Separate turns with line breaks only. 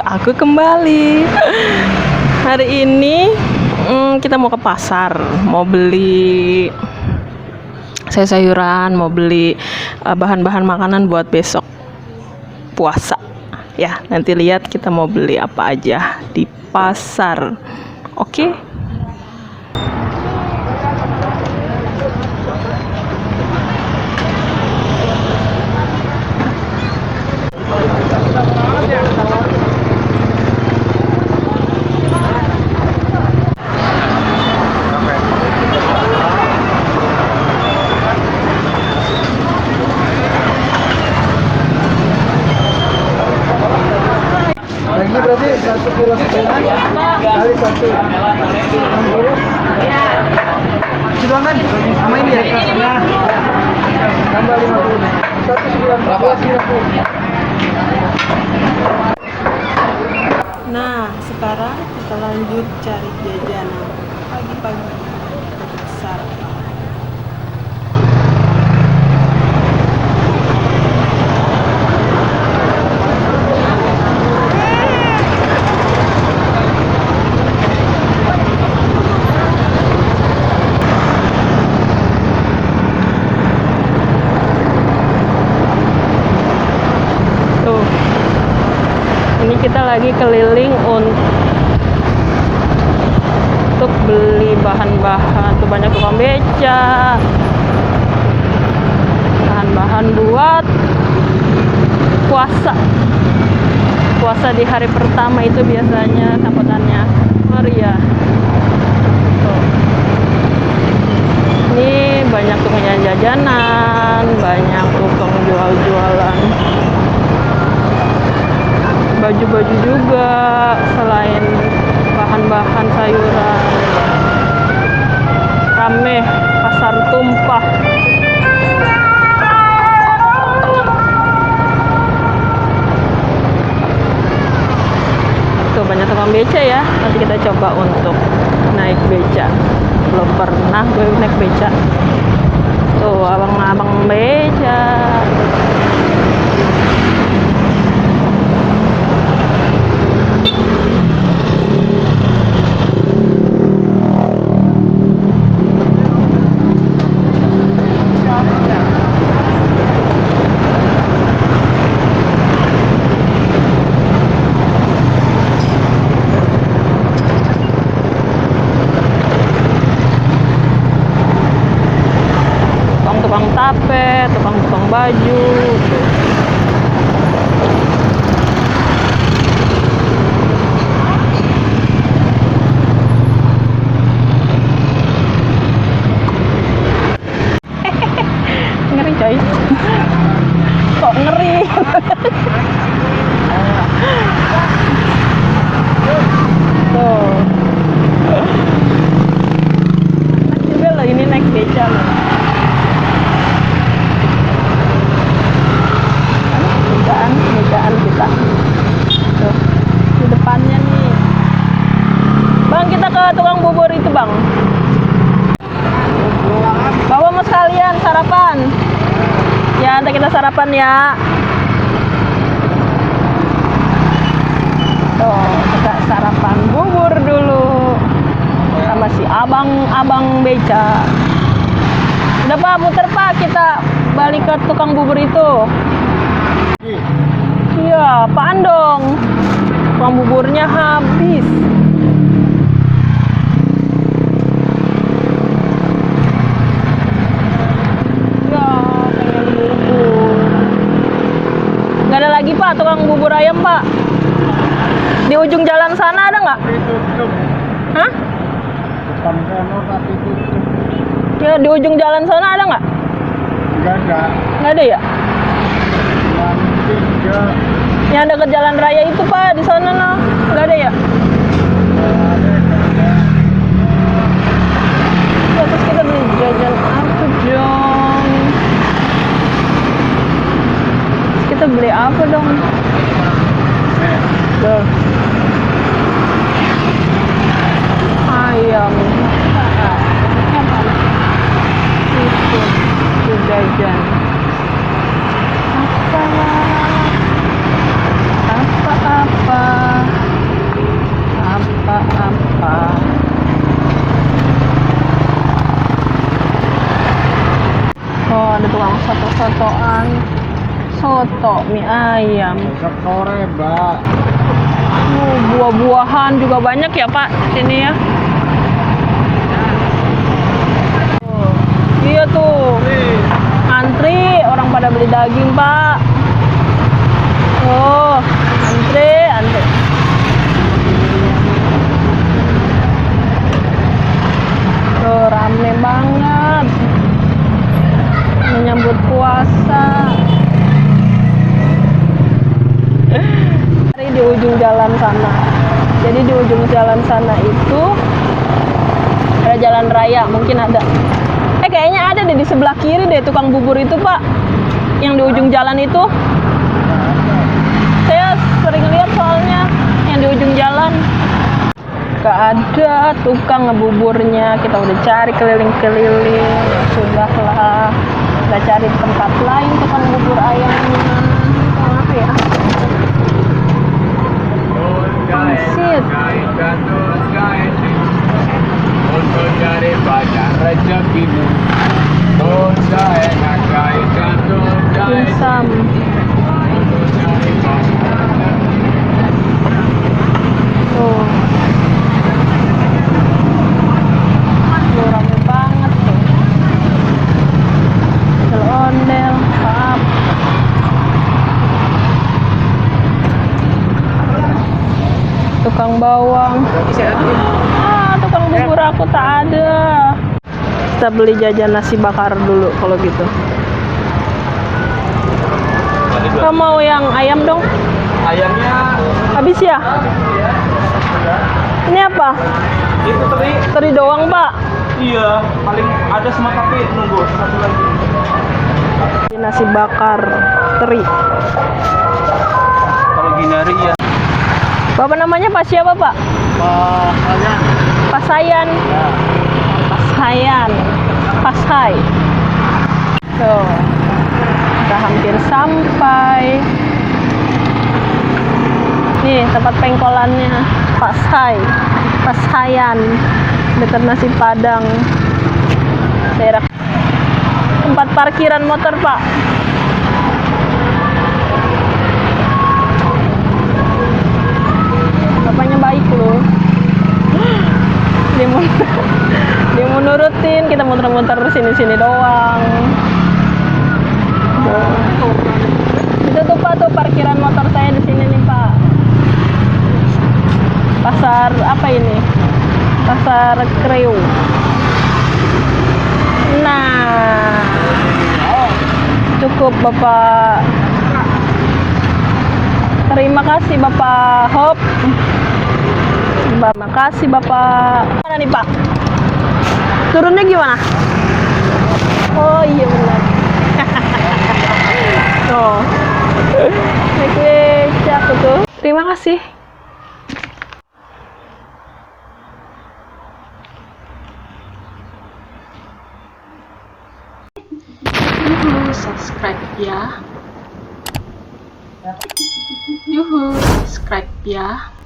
aku kembali. Hari ini kita mau ke pasar, mau beli sayur-sayuran, mau beli bahan-bahan makanan buat besok puasa. Ya, nanti lihat kita mau beli apa aja di pasar. Oke?
Ini berarti 1 kilo setengah kali 1 60. Siluangan sama ini ya kasnya tambah 50. 190.
Nah, sekarang kita lanjut cari jajanan pagi-pagi untuk sarapan. Tuh, ini kita lagi keliling untuk beli bahan-bahan. Tuh banyak tukang beca, bahan-bahan buat puasa di hari pertama itu biasanya sambutannya meriah. Tuh. Ini banyak tukang jajanan, banyak tukang jual-jualan baju-baju juga, selain bahan-bahan sayuran. Rame, pasar tumpah. Tuh banyak tukang beca ya. Nanti kita coba untuk naik beca. Belum pernah gue naik beca. Tuh abang-abang beca. Tukang tape, tukang baju. Ngeri coy. Kok ngeri? Tuh. Juga loh ini naik beca loh. Mejaan kita tuh di depannya nih bang, kita ke tukang bubur itu bang, bawa mau sekalian sarapan ya, nanti kita sarapan ya. Tuh kita sarapan bubur dulu sama si abang beca. Udah pak, muter pak, kita balik ke tukang bubur itu. Iya, apaan dong? Tukang buburnya habis. Ya, pengen bubur. Nggak ada lagi pak, tukang bubur ayam pak. Di ujung jalan sana ada nggak? Hah? Ya, di ujung jalan sana ada nggak?
Nggak ada.
Nggak ada ya? Yang dekat jalan raya itu pak, di sana no, nggak ada ya? Ya, terus kita beli jajan apa dong? Terus kita beli apa dong? Tuh. Ayam. Itu jajan. Apa? soto, mie ayam.
Besok sore, Mbak.
Buah-buahan juga banyak ya Pak sini ya. Oh, iya tuh. Antri orang pada beli daging Pak. Oh, antri. Tuh rame banget. Menyambut puasa. Di ujung jalan sana. Jadi di ujung jalan sana itu ada jalan raya, mungkin ada. Kayaknya ada deh di sebelah kiri deh tukang bubur itu Pak. Yang di ujung jalan itu. Saya sering lihat soalnya yang di ujung jalan. Gak ada tukang ngebuburnya. Kita udah cari keliling-keliling. Ya sudah lah. Udah cari tempat lain tukang bubur ayamnya. Apa ya? Sit.
Untuk dari banyak rezekimu.
Dimsum. Tuh. Tuh rame banget tuh. Ondel-ondel, pap. Tukang bawang. Tukang bubur aku tak ada. Kita beli jajan nasi bakar dulu kalau gitu. Kamu mau yang ayam dong?
Ayamnya
Habis ya? Ini apa?
itu teri.
Teri doang, Pak.
Iya, paling ada semua tapi nunggu satu lagi.
Ini nasi bakar teri.
Kalau ginari ya.
Bapak namanya Pak siapa, Pak?
Ayam.
Pak Sayan.
Ya.
Pak Sayan. Pak Say. Tuh. Kita hampir sampai. Nih tempat pengkolannya Pak Say. Pak Sayan. Dekat nasi Padang. Daerah tempat parkiran motor, Pak. Bapaknya baik loh. Dia mau nurutin, kita muter-muter sini-sini doang. Itu tuh Pak, tuh parkiran motor saya di sini nih Pak. Pasar apa ini? Pasar Kreu. Nah, cukup Bapak. Terima kasih Bapak Hop. Terima kasih Bapak. Mana nih Pak? Turunnya gimana? Oh iya benar. Oh. Naik beca aku tuh. Terima kasih. Yuhu, subscribe ya. Yuhu, subscribe ya.